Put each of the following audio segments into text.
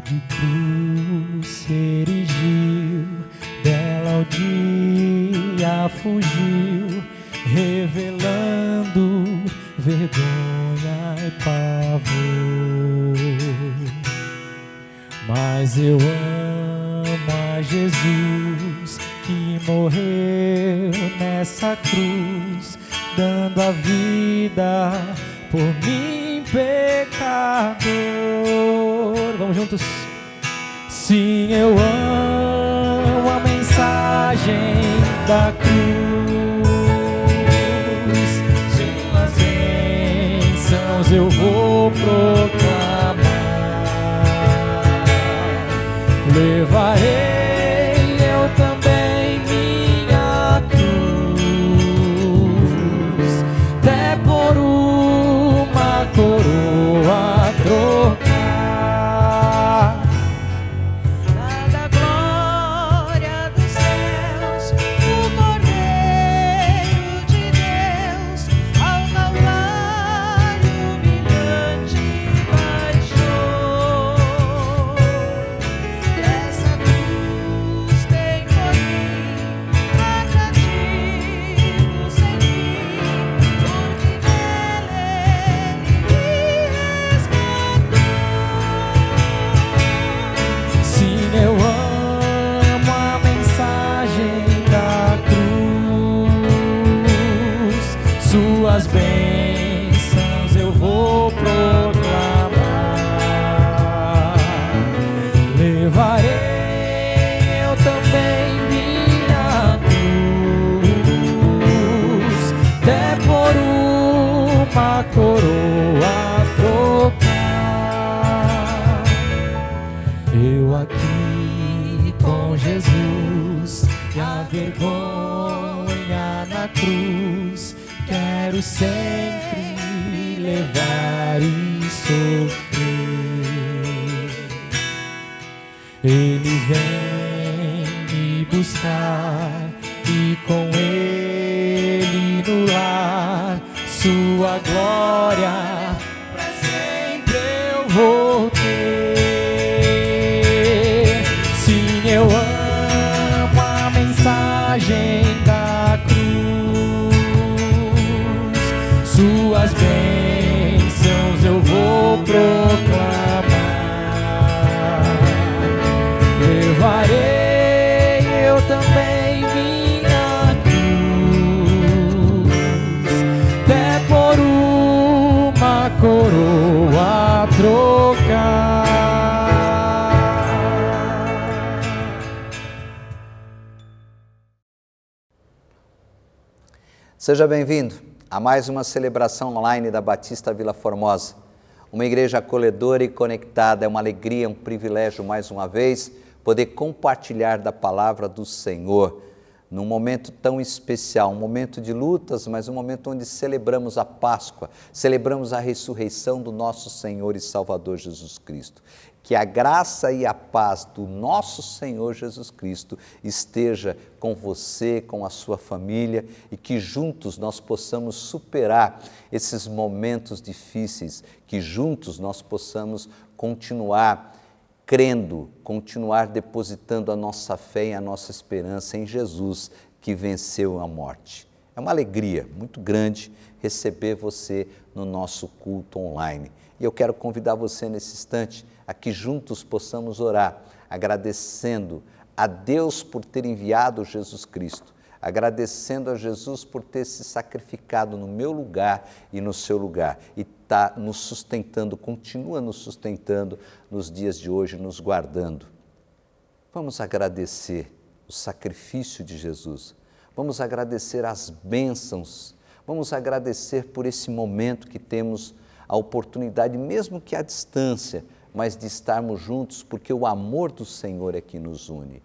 de cruz se erigiu, dela o dia fugiu, revelando vergonha e pavor. Mas eu amo a Jesus que morreu nessa cruz, dando a vida por mim, pecador. Vamos juntos. Sim, eu amo a mensagem da cruz, suas bênçãos eu vou proclamar, levarei eu também minha cruz, até por uma coroa trocar. Da glória dos céus, o Cordeiro de Deus ao Calvário humilhante baixou. Essa cruz tem por mim atrativo sem fim, porque nela Ele me resgatou. Sim, eu amo a mensagem da cruz, suas bênçãos eu vou proclamar, levarei eu também minha cruz, até por uma coroa trocar. Eu aqui com Jesus e a vergonha na cruz, quero sempre levar e sofrer. Ele vem me buscar e com Ele no lar, sua glória pra sempre eu vou ter. Sim, eu amo a mensagem da cruz, suas bênçãos eu vou proclamar, levarei eu também minha cruz, até por uma coroa trocar. Seja bem-vindo a mais uma celebração online da Batista Vila Formosa. Uma igreja acolhedora e conectada. É uma alegria, um privilégio mais uma vez poder compartilhar da palavra do Senhor num momento tão especial, um momento de lutas, mas um momento onde celebramos a Páscoa, celebramos a ressurreição do nosso Senhor e Salvador Jesus Cristo. Que a graça e a paz do nosso Senhor Jesus Cristo esteja com você, com a sua família e que juntos nós possamos superar esses momentos difíceis, que juntos nós possamos continuar crendo, continuar depositando a nossa fé e a nossa esperança em Jesus, que venceu a morte. É uma alegria muito grande receber você no nosso culto online. E eu quero convidar você nesse instante a que juntos possamos orar, agradecendo a Deus por ter enviado Jesus Cristo, agradecendo a Jesus por ter se sacrificado no meu lugar e no seu lugar, e está nos sustentando, continua nos sustentando nos dias de hoje, nos guardando. Vamos agradecer o sacrifício de Jesus, vamos agradecer as bênçãos, vamos agradecer por esse momento que temos a oportunidade, mesmo que à distância, mas de estarmos juntos, porque o amor do Senhor é que nos une.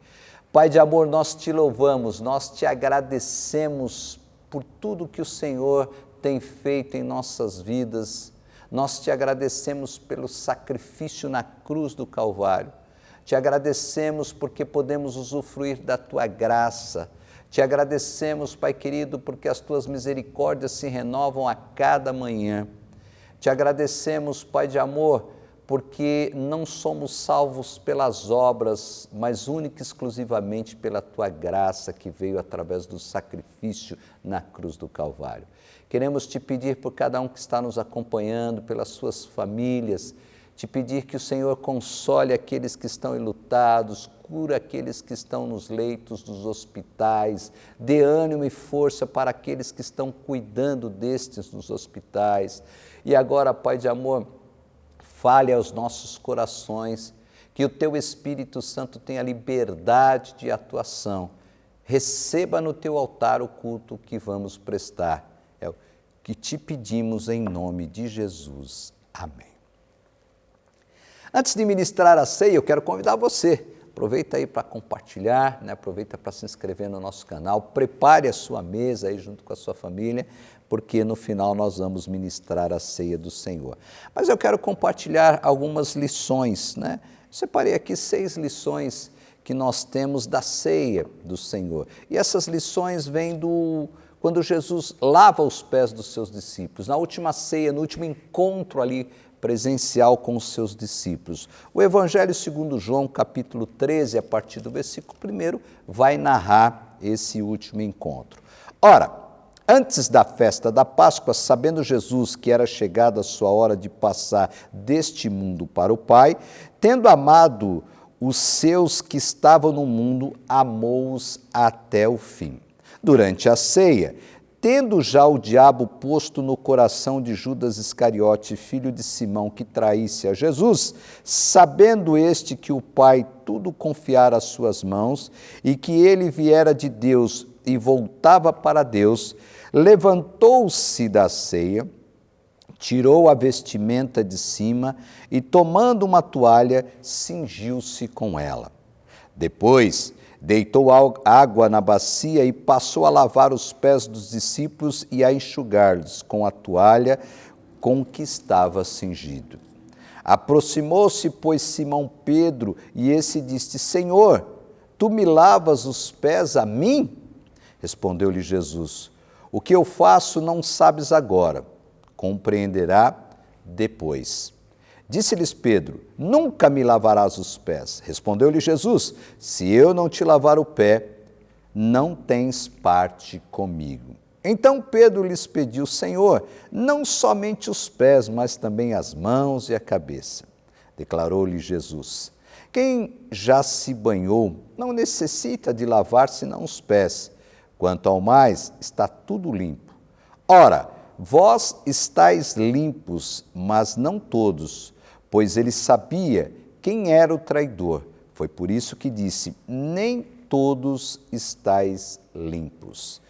Pai de amor, nós te louvamos, nós te agradecemos por tudo que o Senhor tem feito em nossas vidas. Nós te agradecemos pelo sacrifício na cruz do Calvário. Te agradecemos porque podemos usufruir da tua graça. Te agradecemos, Pai querido, porque as tuas misericórdias se renovam a cada manhã. Te agradecemos, Pai de amor, porque não somos salvos pelas obras, mas única e exclusivamente pela Tua graça que veio através do sacrifício na cruz do Calvário. Queremos Te pedir por cada um que está nos acompanhando, pelas suas famílias, Te pedir que o Senhor console aqueles que estão enlutados, cura aqueles que estão nos leitos dos hospitais, dê ânimo e força para aqueles que estão cuidando destes nos hospitais. E agora, Pai de amor, fale aos nossos corações, que o Teu Espírito Santo tenha liberdade de atuação. Receba no Teu altar o culto que vamos prestar. É o que Te pedimos em nome de Jesus. Amém. Antes de ministrar a ceia, eu quero convidar você. Aproveita aí para compartilhar, aproveita para se inscrever no nosso canal, prepare a sua mesa aí junto com a sua família, porque no final nós vamos ministrar a ceia do Senhor. Mas eu quero compartilhar algumas lições, Separei aqui 6 lições que nós temos da ceia do Senhor. E essas lições vêm quando Jesus lava os pés dos seus discípulos, na última ceia, no último encontro ali presencial com os seus discípulos. O Evangelho segundo João, capítulo 13, a partir do versículo 1, vai narrar esse último encontro. Ora, antes da festa da Páscoa, sabendo Jesus que era chegada a sua hora de passar deste mundo para o Pai, tendo amado os seus que estavam no mundo, amou-os até o fim. Durante a ceia, tendo já o diabo posto no coração de Judas Iscariote, filho de Simão, que traísse a Jesus, sabendo este que o Pai tudo confiara às suas mãos e que ele viera de Deus e voltava para Deus, levantou-se da ceia, tirou a vestimenta de cima e, tomando uma toalha, cingiu-se com ela. Depois, deitou água na bacia e passou a lavar os pés dos discípulos e a enxugar-lhes com a toalha com que estava cingido. Aproximou-se, pois, Simão Pedro, e esse disse: Senhor, tu me lavas os pés a mim? Respondeu-lhe Jesus: o que eu faço não sabes agora, compreenderá depois. Disse-lhes Pedro: nunca me lavarás os pés. Respondeu-lhe Jesus: se eu não te lavar o pé, não tens parte comigo. Então Pedro lhes pediu: Senhor, não somente os pés, mas também as mãos e a cabeça. Declarou-lhe Jesus: quem já se banhou não necessita de lavar senão os pés. Quanto ao mais, está tudo limpo. Ora, vós estáis limpos, mas não todos, pois ele sabia quem era o traidor. Foi por isso que disse: nem todos estáis limpos.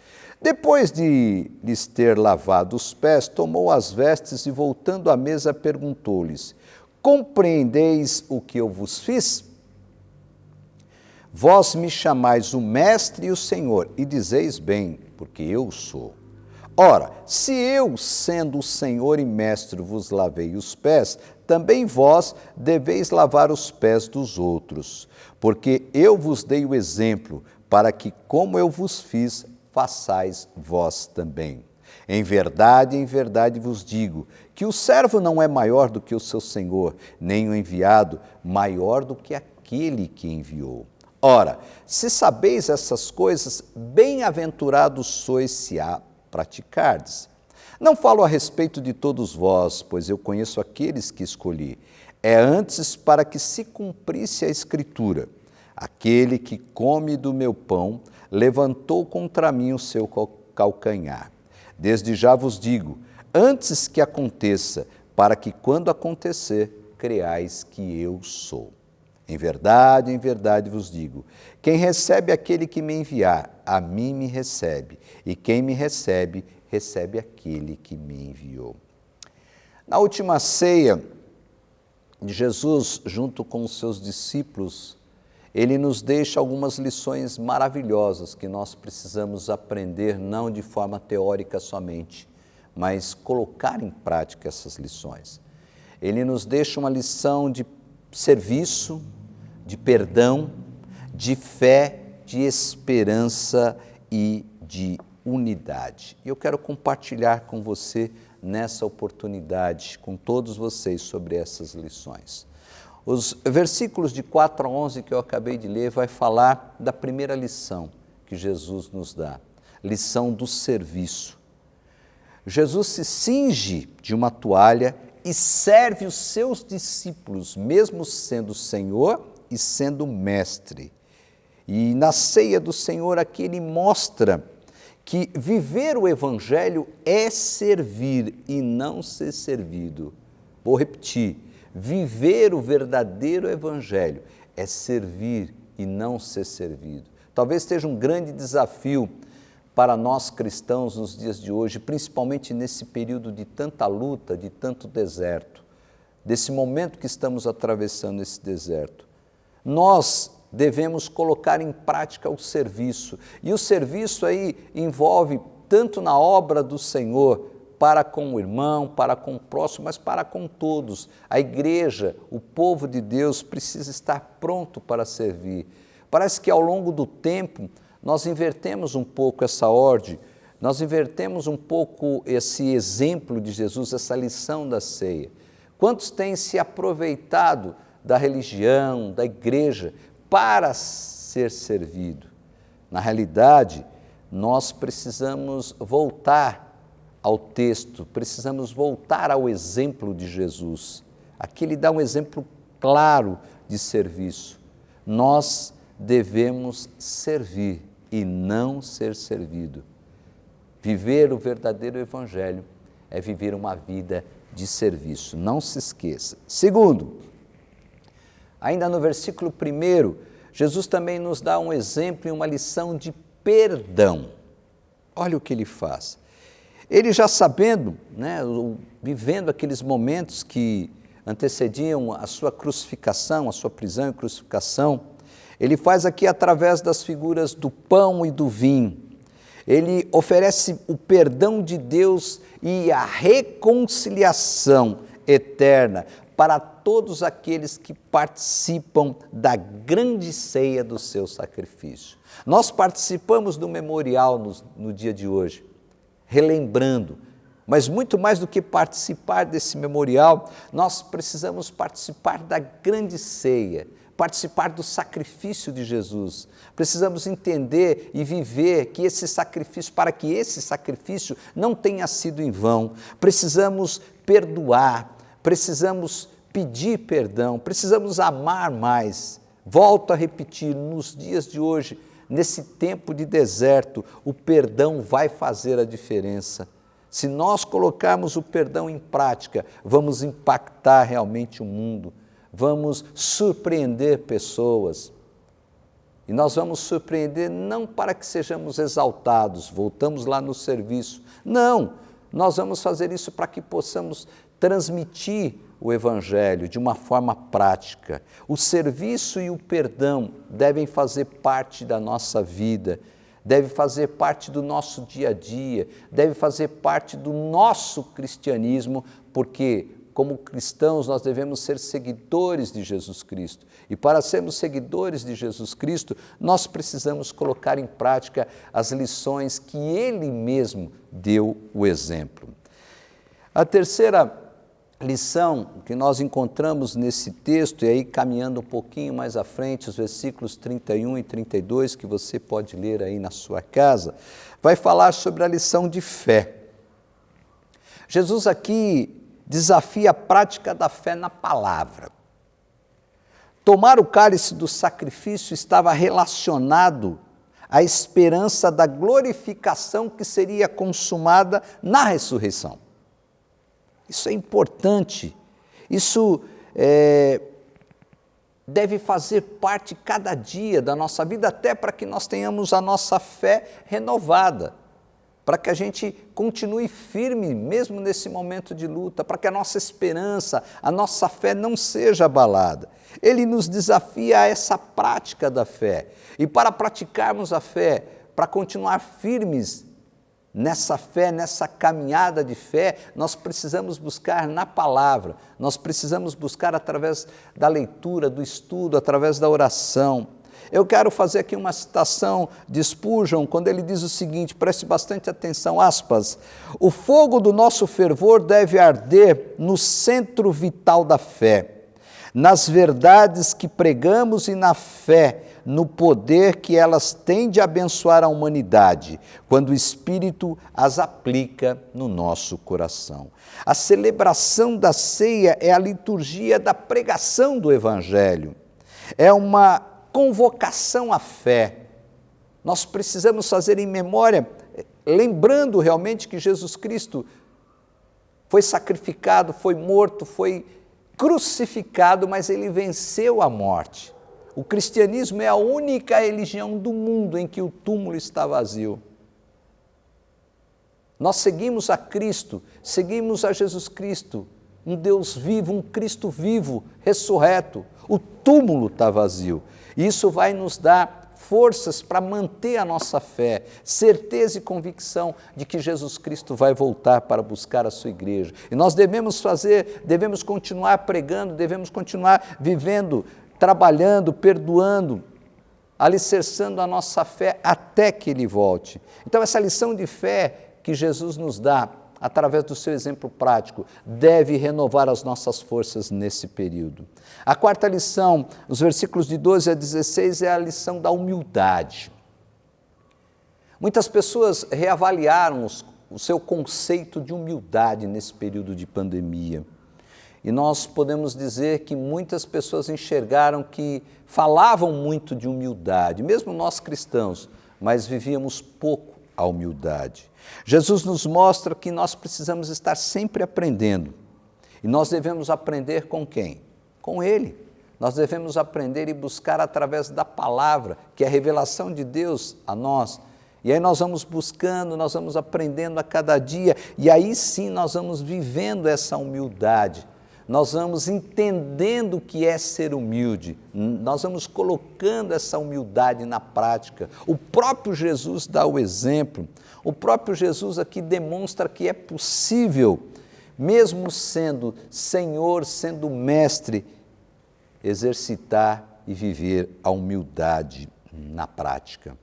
Depois de lhes ter lavado os pés, tomou as vestes e, voltando à mesa, perguntou-lhes: compreendeis o que eu vos fiz? Vós me chamais o Mestre e o Senhor, e dizeis bem, porque eu sou. Ora, se eu, sendo o Senhor e Mestre, vos lavei os pés, também vós deveis lavar os pés dos outros, porque eu vos dei o exemplo, para que, como eu vos fiz, façais vós também. Em verdade vos digo, que o servo não é maior do que o seu senhor, nem o enviado maior do que aquele que enviou. Ora, se sabeis essas coisas, bem-aventurados sois se a praticardes. Não falo a respeito de todos vós, pois eu conheço aqueles que escolhi. É antes para que se cumprisse a Escritura: aquele que come do meu pão levantou contra mim o seu calcanhar. Desde já vos digo, antes que aconteça, para que quando acontecer, creais que eu sou. Em verdade vos digo, quem recebe aquele que me enviar, a mim me recebe, e quem me recebe, recebe aquele que me enviou. Na última ceia de Jesus, junto com os seus discípulos, ele nos deixa algumas lições maravilhosas que nós precisamos aprender, não de forma teórica somente, mas colocar em prática essas lições. Ele nos deixa uma lição de serviço, de perdão, de fé, de esperança e de unidade. E eu quero compartilhar com você nessa oportunidade, com todos vocês, sobre essas lições. Os versículos de 4 a 11 que eu acabei de ler vai falar da primeira lição que Jesus nos dá, lição do serviço. Jesus se cinge de uma toalha e serve os seus discípulos, mesmo sendo Senhor e sendo Mestre. E na ceia do Senhor aqui ele mostra que viver o Evangelho é servir e não ser servido. Vou repetir, viver o verdadeiro Evangelho é servir e não ser servido. Talvez seja um grande desafio para nós cristãos nos dias de hoje, principalmente nesse período de tanta luta, de tanto deserto, desse momento que estamos atravessando esse deserto. Nós devemos colocar em prática o serviço, e o serviço aí envolve tanto na obra do Senhor, para com o irmão, para com o próximo, mas para com todos. A igreja, o povo de Deus precisa estar pronto para servir. Parece que ao longo do tempo nós invertemos um pouco essa ordem, nós invertemos um pouco esse exemplo de Jesus, essa lição da ceia. Quantos têm se aproveitado da religião, da igreja, para ser servido? Na realidade, nós precisamos voltar ao texto, precisamos voltar ao exemplo de Jesus. Aqui ele dá um exemplo claro de serviço. Nós devemos servir e não ser servido. Viver o verdadeiro Evangelho é viver uma vida de serviço, não se esqueça. Segundo, ainda no versículo 1, Jesus também nos dá um exemplo e uma lição de perdão. Olha o que ele faz. Ele já sabendo, vivendo aqueles momentos que antecediam a sua crucificação, a sua prisão e crucificação, ele faz aqui através das figuras do pão e do vinho. Ele oferece o perdão de Deus e a reconciliação eterna para todos aqueles que participam da grande ceia do seu sacrifício. Nós participamos do memorial no dia de hoje, relembrando, mas muito mais do que participar desse memorial, nós precisamos participar da grande ceia, participar do sacrifício de Jesus. Precisamos entender e viver que esse sacrifício, para que esse sacrifício não tenha sido em vão, precisamos perdoar, precisamos pedir perdão, precisamos amar mais. Volto a repetir, nos dias de hoje, nesse tempo de deserto, o perdão vai fazer a diferença. Se nós colocarmos o perdão em prática, vamos impactar realmente o mundo, vamos surpreender pessoas. E nós vamos surpreender não para que sejamos exaltados, voltamos lá no serviço. Não, nós vamos fazer isso para que possamos transmitir o Evangelho de uma forma prática. O serviço e o perdão devem fazer parte da nossa vida, deve fazer parte do nosso dia a dia, deve fazer parte do nosso cristianismo, porque como cristãos nós devemos ser seguidores de Jesus Cristo. E para sermos seguidores de Jesus Cristo, nós precisamos colocar em prática as lições que Ele mesmo deu o exemplo. A terceira lição que nós encontramos nesse texto, e aí caminhando um pouquinho mais à frente, os versículos 31 e 32, que você pode ler aí na sua casa, vai falar sobre a lição de fé. Jesus aqui desafia a prática da fé na palavra. Tomar o cálice do sacrifício estava relacionado à esperança da glorificação que seria consumada na ressurreição. Isso é importante, isso deve fazer parte cada dia da nossa vida, até para que nós tenhamos a nossa fé renovada, para que a gente continue firme mesmo nesse momento de luta, para que a nossa esperança, a nossa fé não seja abalada. Ele nos desafia a essa prática da fé, e para praticarmos a fé, para continuar firmes nessa fé, nessa caminhada de fé, nós precisamos buscar na palavra, nós precisamos buscar através da leitura, do estudo, através da oração. Eu quero fazer aqui uma citação de Spurgeon, quando ele diz o seguinte, preste bastante atenção, aspas, o fogo do nosso fervor deve arder no centro vital da fé, nas verdades que pregamos e na fé, no poder que elas têm de abençoar a humanidade, quando o Espírito as aplica no nosso coração. A celebração da ceia é a liturgia da pregação do Evangelho, é uma convocação à fé. Nós precisamos fazer em memória, lembrando realmente que Jesus Cristo foi sacrificado, foi morto, foi crucificado, mas ele venceu a morte. O cristianismo é a única religião do mundo em que o túmulo está vazio. Nós seguimos a Cristo, seguimos a Jesus Cristo, um Deus vivo, um Cristo vivo, ressurreto. O túmulo está vazio. Isso vai nos dar forças para manter a nossa fé, certeza e convicção de que Jesus Cristo vai voltar para buscar a sua igreja. E nós devemos continuar pregando, devemos continuar vivendo, trabalhando, perdoando, alicerçando a nossa fé até que Ele volte. Então essa lição de fé que Jesus nos dá, através do seu exemplo prático, deve renovar as nossas forças nesse período. A quarta lição, os versículos de 12 a 16, é a lição da humildade. Muitas pessoas reavaliaram o seu conceito de humildade nesse período de pandemia. E nós podemos dizer que muitas pessoas enxergaram que falavam muito de humildade, mesmo nós cristãos, mas vivíamos pouco a humildade. Jesus nos mostra que nós precisamos estar sempre aprendendo. E nós devemos aprender com quem? Com Ele. Nós devemos aprender e buscar através da palavra, que é a revelação de Deus a nós. E aí nós vamos buscando, nós vamos aprendendo a cada dia, e aí sim nós vamos vivendo essa humildade. Nós vamos entendendo o que é ser humilde, nós vamos colocando essa humildade na prática. O próprio Jesus dá o exemplo, o próprio Jesus aqui demonstra que é possível, mesmo sendo Senhor, sendo Mestre, exercitar e viver a humildade na prática.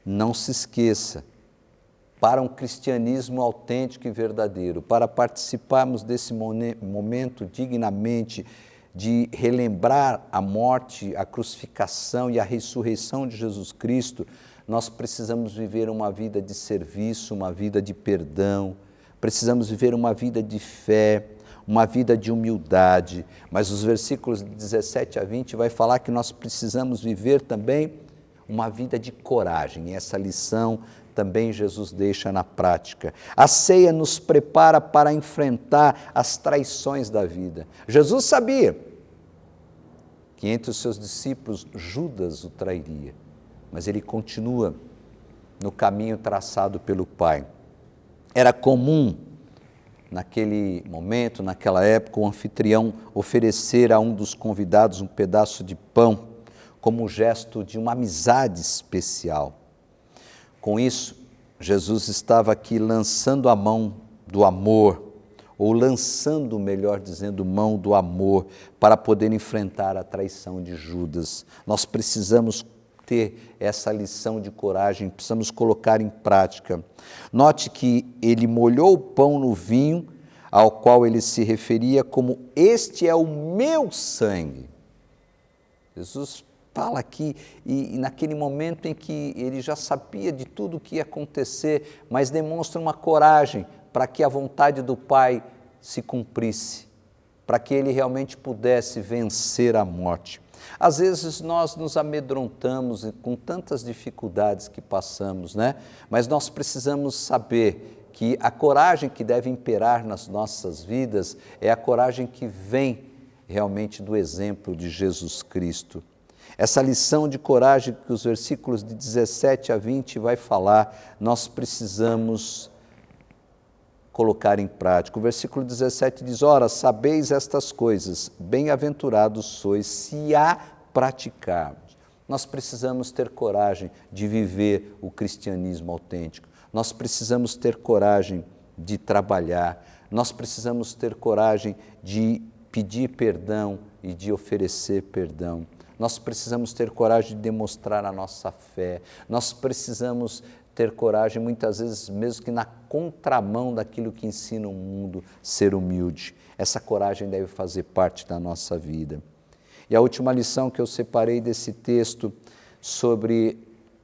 Não se esqueça, para um cristianismo autêntico e verdadeiro, para participarmos desse momento dignamente de relembrar a morte, a crucificação e a ressurreição de Jesus Cristo, nós precisamos viver uma vida de serviço, uma vida de perdão, precisamos viver uma vida de fé, uma vida de humildade, mas os versículos de 17 a 20 vai falar que nós precisamos viver também uma vida de coragem, e essa lição também Jesus deixa na prática. A ceia nos prepara para enfrentar as traições da vida. Jesus sabia que entre os seus discípulos Judas o trairia, mas ele continua no caminho traçado pelo Pai. Era comum, naquele momento, naquela época, o anfitrião oferecer a um dos convidados um pedaço de pão, como um gesto de uma amizade especial. Com isso, Jesus estava aqui lançando a mão do amor, ou lançando, melhor dizendo, mão do amor, para poder enfrentar a traição de Judas. Nós precisamos ter essa lição de coragem, precisamos colocar em prática. Note que ele molhou o pão no vinho, ao qual ele se referia como: este é o meu sangue. Jesus fala aqui, e naquele momento em que ele já sabia de tudo o que ia acontecer, mas demonstra uma coragem para que a vontade do Pai se cumprisse, para que ele realmente pudesse vencer a morte. Às vezes nós nos amedrontamos com tantas dificuldades que passamos, né? Mas nós precisamos saber que a coragem que deve imperar nas nossas vidas é a coragem que vem realmente do exemplo de Jesus Cristo. Essa lição de coragem que os versículos de 17 a 20 vai falar, nós precisamos colocar em prática. O versículo 17 diz: ora, sabeis estas coisas, bem-aventurados sois se a praticarmos. Nós precisamos ter coragem de viver o cristianismo autêntico. Nós precisamos ter coragem de trabalhar. Nós precisamos ter coragem de pedir perdão e de oferecer perdão. Nós precisamos ter coragem de demonstrar a nossa fé. Nós precisamos ter coragem, muitas vezes, mesmo que na contramão daquilo que ensina o mundo, ser humilde. Essa coragem deve fazer parte da nossa vida. E a última lição que eu separei desse texto sobre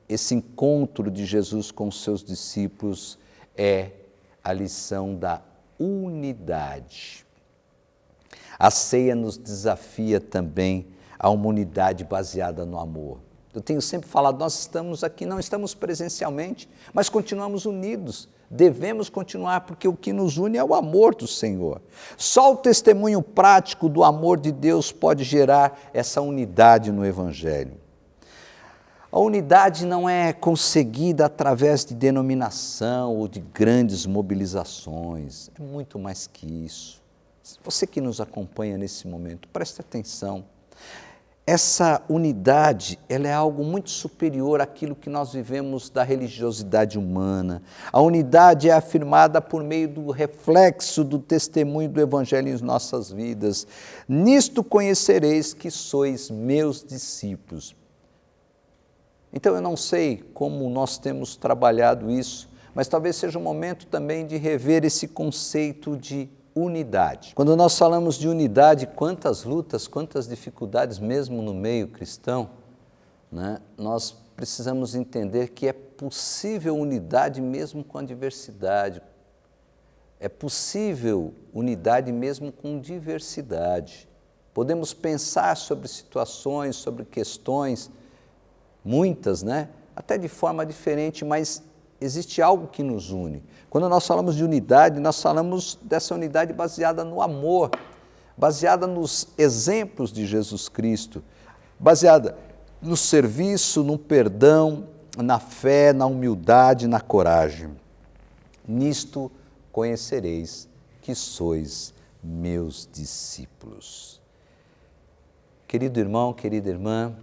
esse encontro de Jesus com os seus discípulos é a lição da unidade. A ceia nos desafia também a uma unidade baseada no amor. Eu tenho sempre falado, nós estamos aqui, não estamos presencialmente, mas continuamos unidos. Devemos continuar, porque o que nos une é o amor do Senhor. Só o testemunho prático do amor de Deus pode gerar essa unidade no Evangelho. A unidade não é conseguida através de denominação ou de grandes mobilizações, é muito mais que isso. Você que nos acompanha nesse momento, preste atenção. Essa unidade, ela é algo muito superior àquilo que nós vivemos da religiosidade humana. A unidade é afirmada por meio do reflexo do testemunho do Evangelho em nossas vidas. Nisto conhecereis que sois meus discípulos. Então eu não sei como nós temos trabalhado isso, mas talvez seja um momento também de rever esse conceito de unidade. Quando nós falamos de unidade, quantas lutas, quantas dificuldades, mesmo no meio cristão, né? Nós precisamos entender que é possível unidade mesmo com a diversidade. É possível unidade mesmo com diversidade. Podemos pensar sobre situações, sobre questões, muitas, né? Até de forma diferente, mas existe algo que nos une. Quando nós falamos de unidade, nós falamos dessa unidade baseada no amor, baseada nos exemplos de Jesus Cristo, baseada no serviço, no perdão, na fé, na humildade, na coragem. Nisto conhecereis que sois meus discípulos. Querido irmão, querida irmã,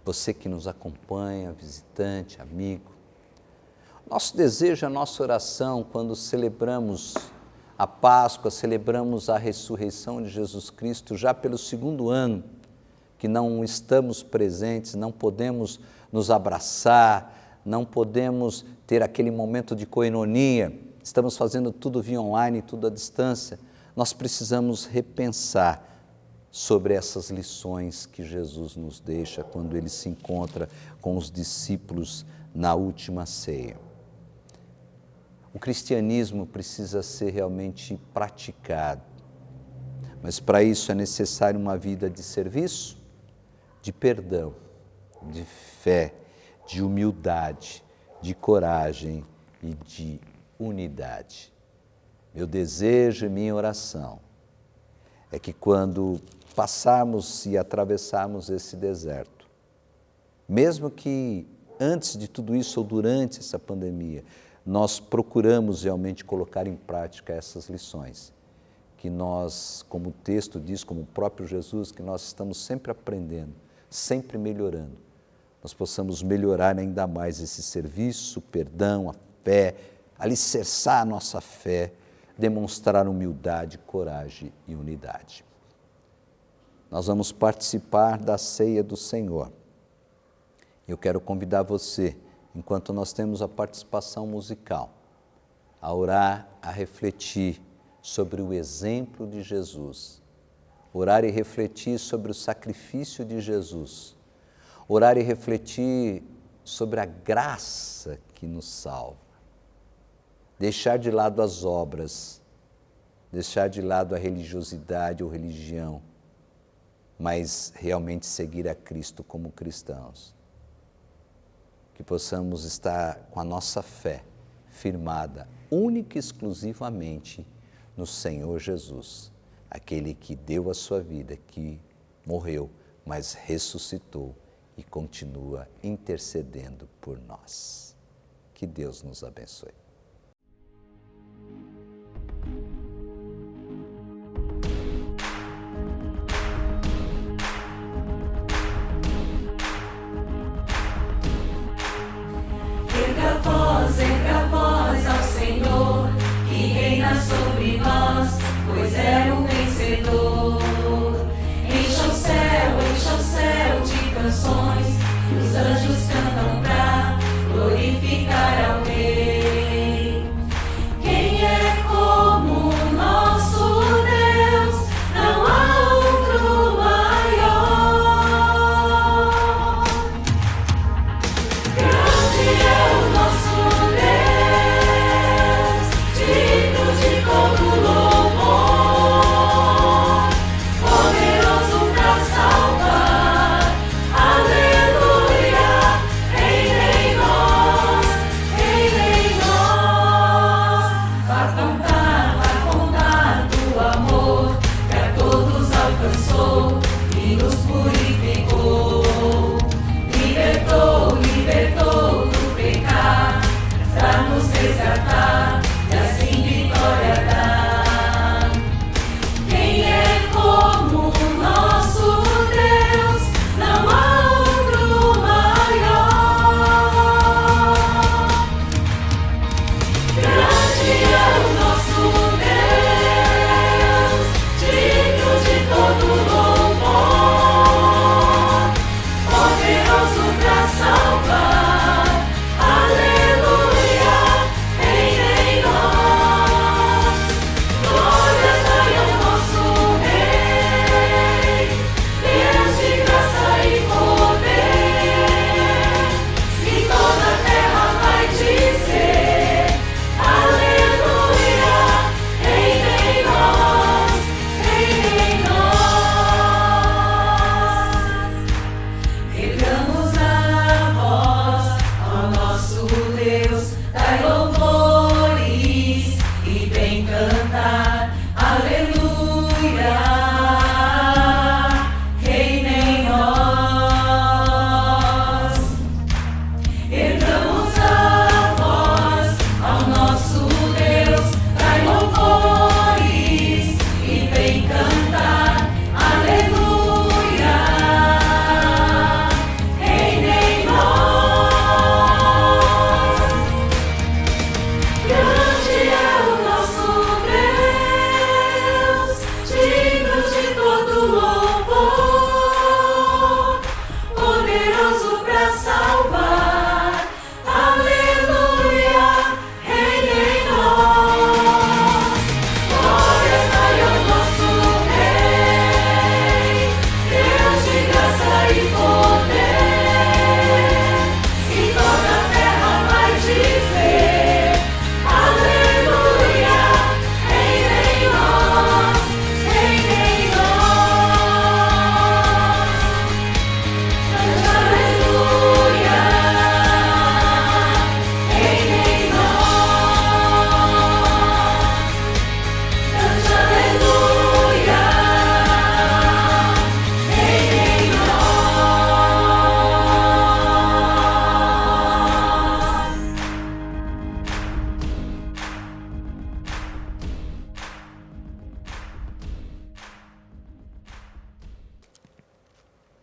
você que nos acompanha, visitante, amigo, nosso desejo, a nossa oração, quando celebramos a Páscoa, celebramos a ressurreição de Jesus Cristo, já pelo segundo ano que não estamos presentes, não podemos nos abraçar, não podemos ter aquele momento de koinonia, estamos fazendo tudo via online, tudo à distância, nós precisamos repensar sobre essas lições que Jesus nos deixa quando Ele se encontra com os discípulos na última ceia. O cristianismo precisa ser realmente praticado, mas para isso é necessário uma vida de serviço, de perdão, de fé, de humildade, de coragem e de unidade. Meu desejo e minha oração é que quando passarmos e atravessarmos esse deserto, mesmo que antes de tudo isso ou durante essa pandemia, nós procuramos realmente colocar em prática essas lições, que nós, como o texto diz, como o próprio Jesus, que nós estamos sempre aprendendo, sempre melhorando, nós possamos melhorar ainda mais esse serviço, o perdão, a fé, alicerçar a nossa fé, demonstrar humildade, coragem e unidade. Nós vamos participar da ceia do Senhor. Eu quero convidar você, enquanto nós temos a participação musical, a orar, a refletir sobre o exemplo de Jesus, orar e refletir sobre o sacrifício de Jesus, orar e refletir sobre a graça que nos salva, deixar de lado as obras, deixar de lado a religiosidade ou religião, mas realmente seguir a Cristo como cristãos. Que possamos estar com a nossa fé firmada única e exclusivamente no Senhor Jesus, aquele que deu a sua vida, que morreu, mas ressuscitou e continua intercedendo por nós. Que Deus nos abençoe. Erga a voz ao Senhor, que reina sobre nós, pois é o vencedor. Encha o céu, enche canções, os anjos cantam pra glorificar ao Rei. Quem é como o nosso Deus? Não há outro maior. Grande é o nosso Deus, digno de todo louvor. E nos purificou, libertou do pecado, pra nos resgatar e assim vitória dar. Quem é como o nosso Deus? Não há outro maior. Grande é o nosso Deus, digno de todo louvor.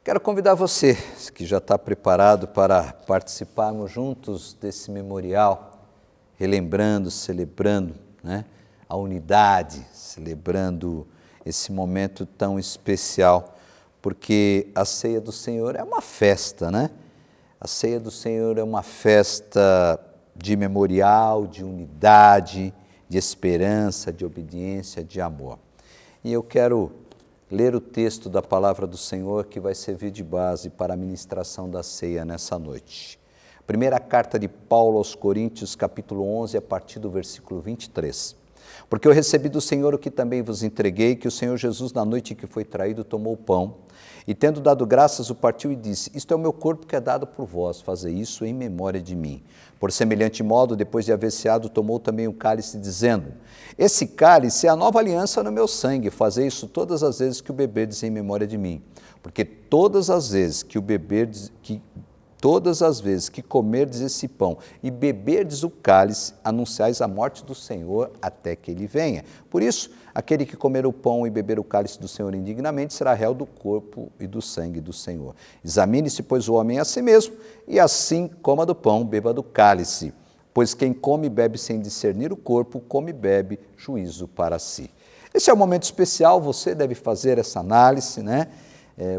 Quero convidar você, que já está preparado para participarmos juntos desse memorial, relembrando, celebrando, né, a unidade, celebrando esse momento tão especial, porque a ceia do Senhor é uma festa, né? A ceia do Senhor é uma festa de memorial, de unidade, de esperança, de obediência, de amor. E eu quero ler o texto da palavra do Senhor que vai servir de base para a ministração da ceia nessa noite. Primeira carta de Paulo aos Coríntios, capítulo 11, a partir do versículo 23. Porque eu recebi do Senhor o que também vos entreguei, que o Senhor Jesus, na noite em que foi traído, tomou o pão, e tendo dado graças, o partiu e disse: isto é o meu corpo que é dado por vós, fazei isso em memória de mim. Por semelhante modo, depois de haver ceado, tomou também o cálice, dizendo: esse cálice é a nova aliança no meu sangue, fazei isso todas as vezes que o beberdes em memória de mim. Porque todas as vezes que comerdes esse pão e beberdes o cálice, anunciais a morte do Senhor até que ele venha. Por isso, aquele que comer o pão e beber o cálice do Senhor indignamente será réu do corpo e do sangue do Senhor. Examine-se, pois, o homem a si mesmo, e assim coma do pão, beba do cálice. Pois quem come e bebe sem discernir o corpo, come e bebe juízo para si. Esse é um momento especial, você deve fazer essa análise, né?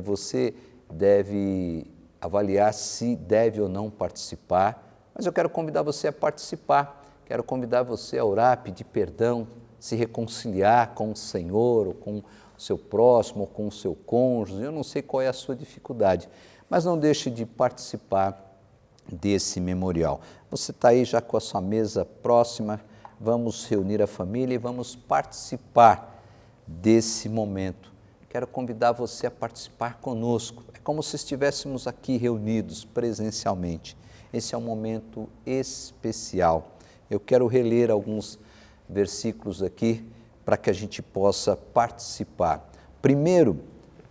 Você deve avaliar se deve ou não participar, mas eu quero convidar você a participar, quero convidar você a orar, pedir perdão, se reconciliar com o Senhor, ou com o seu próximo, ou com o seu cônjuge. Eu não sei qual é a sua dificuldade, mas não deixe de participar desse memorial. Você está aí já com a sua mesa próxima, vamos reunir a família e vamos participar desse momento. Quero convidar você a participar conosco. É como se estivéssemos aqui reunidos presencialmente. Esse é um momento especial. Eu quero reler alguns versículos aqui para que a gente possa participar. Primeiro,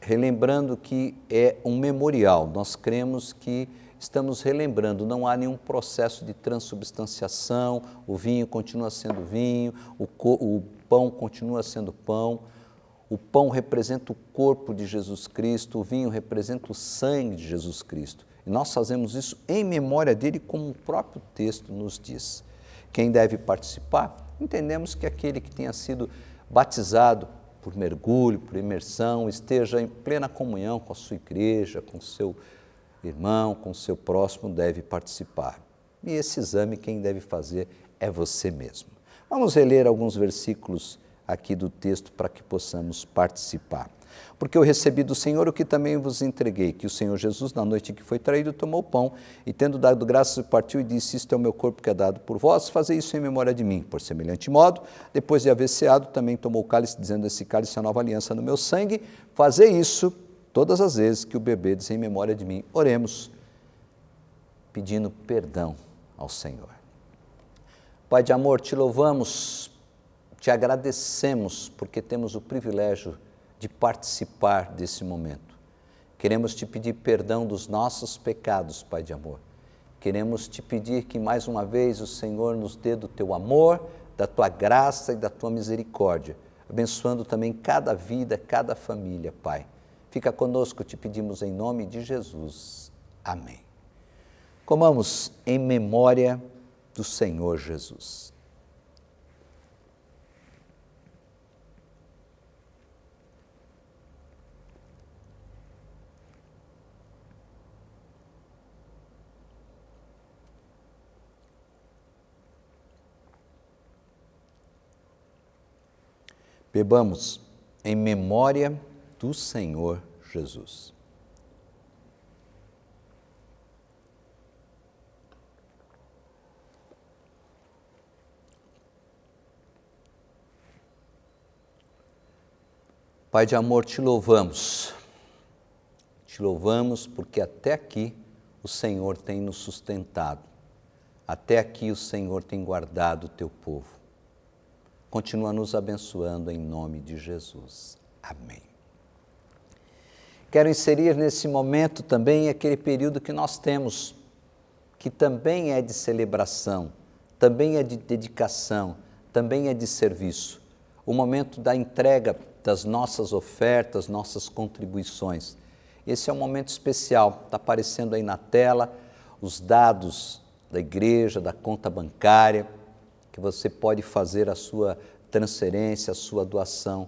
relembrando que é um memorial. Nós cremos que estamos relembrando, não há nenhum processo de transubstanciação, o vinho continua sendo vinho, o pão continua sendo pão. O pão representa o corpo de Jesus Cristo, o vinho representa o sangue de Jesus Cristo. E nós fazemos isso em memória dele, como o próprio texto nos diz. Quem deve participar? Entendemos que aquele que tenha sido batizado por mergulho, por imersão, esteja em plena comunhão com a sua igreja, com o seu irmão, com o seu próximo, deve participar. E esse exame quem deve fazer é você mesmo. Vamos reler alguns versículos aqui do texto para que possamos participar. Porque eu recebi do Senhor o que também vos entreguei, que o Senhor Jesus, na noite em que foi traído, tomou o pão e, tendo dado graças, partiu e disse: isto é o meu corpo que é dado por vós, fazei isso em memória de mim. Por semelhante modo, depois de haver ceado, também tomou o cálice, dizendo: esse cálice é a nova aliança no meu sangue, fazei isso todas as vezes que o bebedes em memória de mim. Oremos, pedindo perdão ao Senhor. Pai de amor, te louvamos, te agradecemos, porque temos o privilégio de participar desse momento. Queremos te pedir perdão dos nossos pecados, Pai de amor. Queremos te pedir que mais uma vez o Senhor nos dê do teu amor, da tua graça e da tua misericórdia, abençoando também cada vida, cada família, Pai. Fica conosco, te pedimos em nome de Jesus. Amém. Comamos em memória do Senhor Jesus. Bebamos em memória do Senhor Jesus. Pai de amor, te louvamos porque até aqui o Senhor tem nos sustentado, até aqui o Senhor tem guardado o teu povo. Continua nos abençoando em nome de Jesus. Amém. Quero inserir nesse momento também aquele período que nós temos, que também é de celebração, também é de dedicação, também é de serviço. O momento da entrega das nossas ofertas, nossas contribuições. Esse é um momento especial, está aparecendo aí na tela os dados da igreja, da conta bancária, que você pode fazer a sua transferência, a sua doação.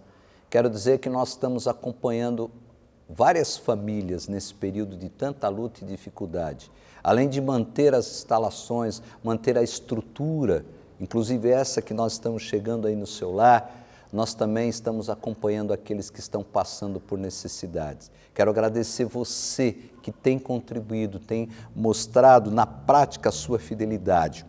Quero dizer que nós estamos acompanhando várias famílias nesse período de tanta luta e dificuldade. Além de manter as instalações, manter a estrutura, inclusive essa que nós estamos chegando aí no seu lar, nós também estamos acompanhando aqueles que estão passando por necessidades. Quero agradecer você que tem contribuído, tem mostrado na prática a sua fidelidade.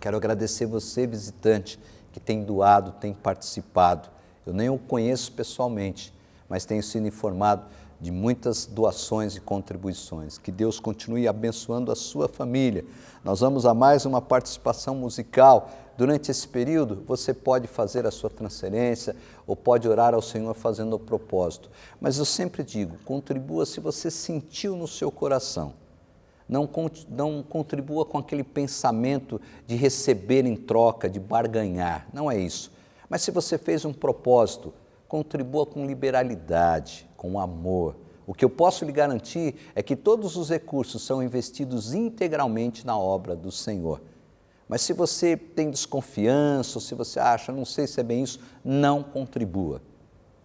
Quero agradecer você, visitante, que tem doado, tem participado. Eu nem o conheço pessoalmente, mas tenho sido informado de muitas doações e contribuições. Que Deus continue abençoando a sua família. Nós vamos a mais uma participação musical. Durante esse período, você pode fazer a sua transferência ou pode orar ao Senhor fazendo o propósito. Mas eu sempre digo, contribua se você sentiu no seu coração. Não contribua com aquele pensamento de receber em troca, de barganhar. Não é isso. Mas se você fez um propósito, contribua com liberalidade, com amor. O que eu posso lhe garantir é que todos os recursos são investidos integralmente na obra do Senhor. Mas se você tem desconfiança, ou se você acha, não sei se é bem isso, não contribua.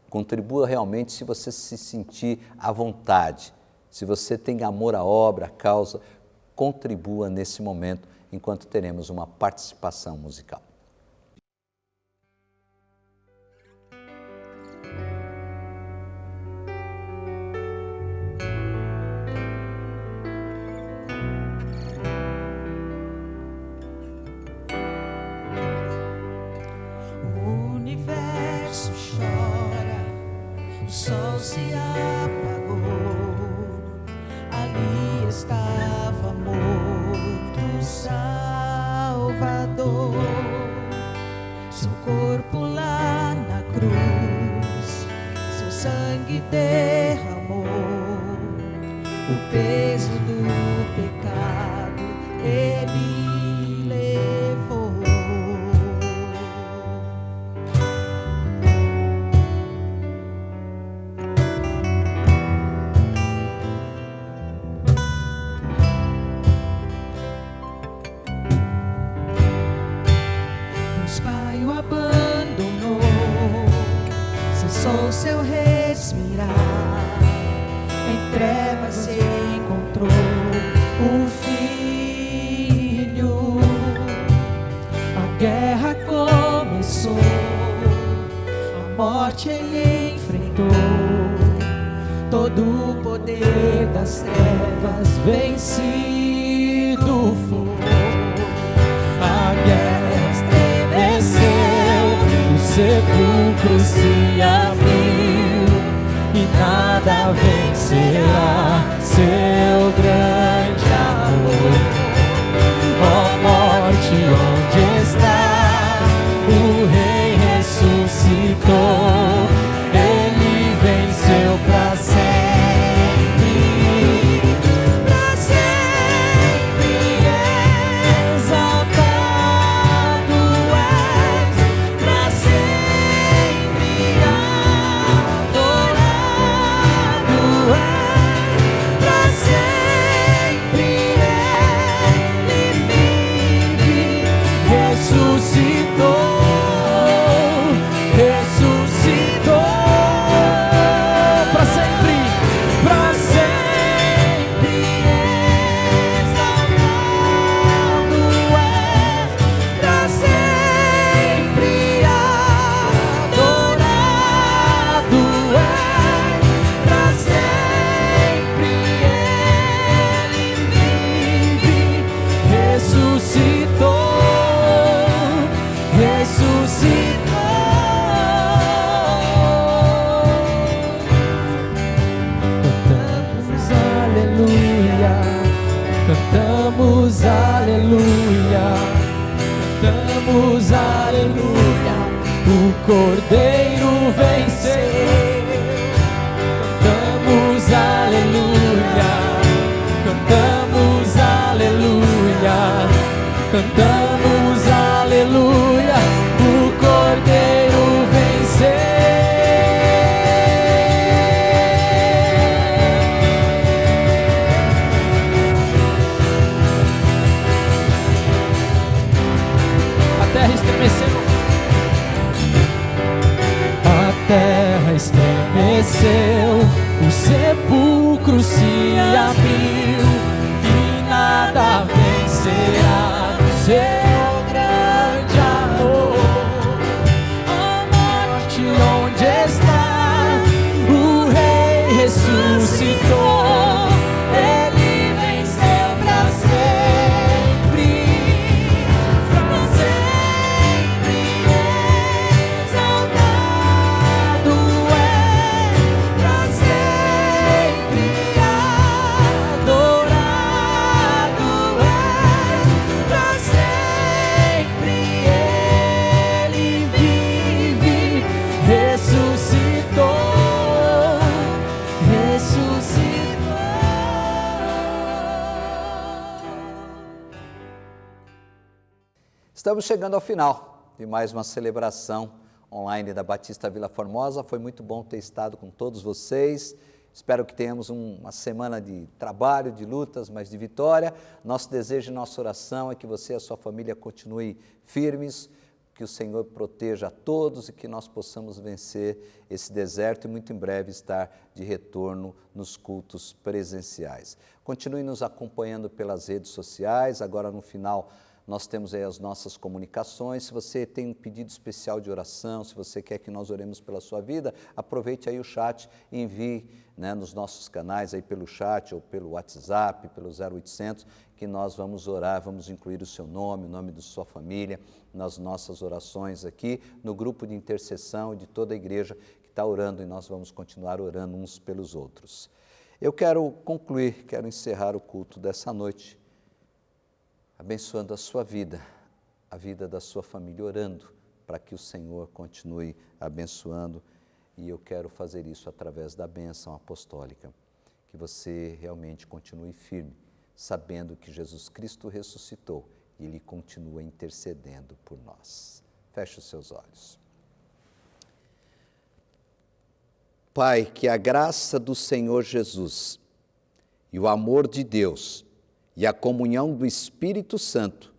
Contribua realmente se você se sentir à vontade, Se você tem amor à obra, à causa, contribua nesse momento, enquanto teremos uma participação musical. O universo chora, o sol se apagou, ali estava morto o Salvador, seu corpo lá na cruz, seu sangue derramou, o peso do pecado ele levou. Deus Pai o abandonou, cessou seu respirar, em trevas se encontrou o Filho. A guerra começou, a morte ele enfrentou, todo o poder das trevas vencido foi. A guerra estremeceu, o sepulcro se abriu e nada vencerá seu grande amor. Ó morte, onde está? O Rei ressuscitou, ele venceu pra sempre. Pra sempre exaltado és, pra sempre adorado és, pra sempre ele vive, ressuscitou, ressuscitou, pra sempre exaltado és, pra sempre adorado és, pra sempre ele vive, ressuscitou, ressuscitou. Cantamos aleluia, cantamos aleluia, o Cordeiro venceu. Cantamos aleluia, cantamos aleluia, cantamos aleluia, o Cordeiro venceu. A terra estremeceu, o sepulcro se abriu e nada vencerá seu grande amor. A morte, onde está? O Rei ressuscitou, ele venceu pra sempre. Pra sempre exaltado és, pra sempre adorado és, pra sempre ele vive, ressuscitou, ressuscitou. Estamos chegando ao final de mais uma celebração online da Batista Vila Formosa. Foi muito bom ter estado com todos vocês. Espero que tenhamos uma semana de trabalho, de lutas, mas de vitória. Nosso desejo e nossa oração é que você e a sua família continuem firmes, que o Senhor proteja a todos e que nós possamos vencer esse deserto e muito em breve estar de retorno nos cultos presenciais. Continue nos acompanhando pelas redes sociais, agora no final nós temos aí as nossas comunicações. Se você tem um pedido especial de oração, se você quer que nós oremos pela sua vida, aproveite aí o chat e envie, nos nossos canais aí pelo chat ou pelo WhatsApp, pelo 0800, que nós vamos orar, vamos incluir o seu nome, o nome da sua família, nas nossas orações aqui, no grupo de intercessão de toda a igreja que está orando, e nós vamos continuar orando uns pelos outros. Eu quero concluir, quero encerrar o culto dessa noite, abençoando a sua vida, a vida da sua família, orando para que o Senhor continue abençoando, e eu quero fazer isso através da bênção apostólica, que você realmente continue firme, sabendo que Jesus Cristo ressuscitou e Ele continua intercedendo por nós. Feche os seus olhos. Pai, que a graça do Senhor Jesus e o amor de Deus e a comunhão do Espírito Santo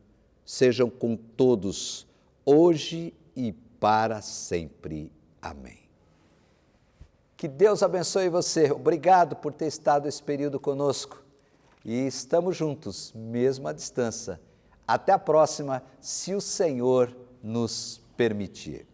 sejam com todos, hoje e para sempre. Amém. Que Deus abençoe você. Obrigado por ter estado esse período conosco. E estamos juntos, mesmo à distância. Até a próxima, se o Senhor nos permitir.